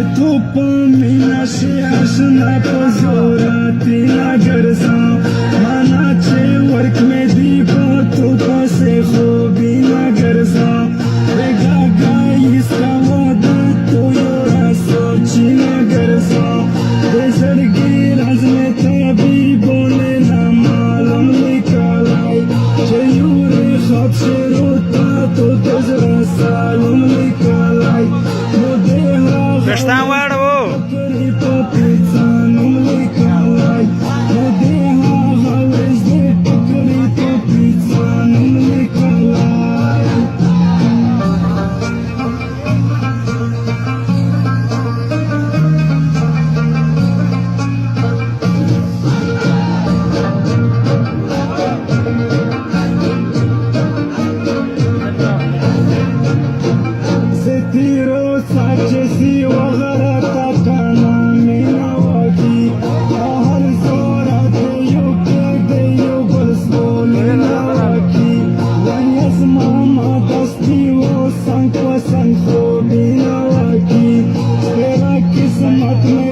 تو پمینا شی آشنا پزورا تینا گرزا مانا چه ورک میں دی پا تو پاسے خوبینا گرزا بگا گائی اس کا وعدہ تو یورا سوچینا گرزا دے زرگی راز میں تابی بولے نا معلوم لکالائی چه یوری خواب شروطا تو تزرا سالم لکالائی نو دیها Pestão واړو Sank wa sank ho bina waki, tera kismat mein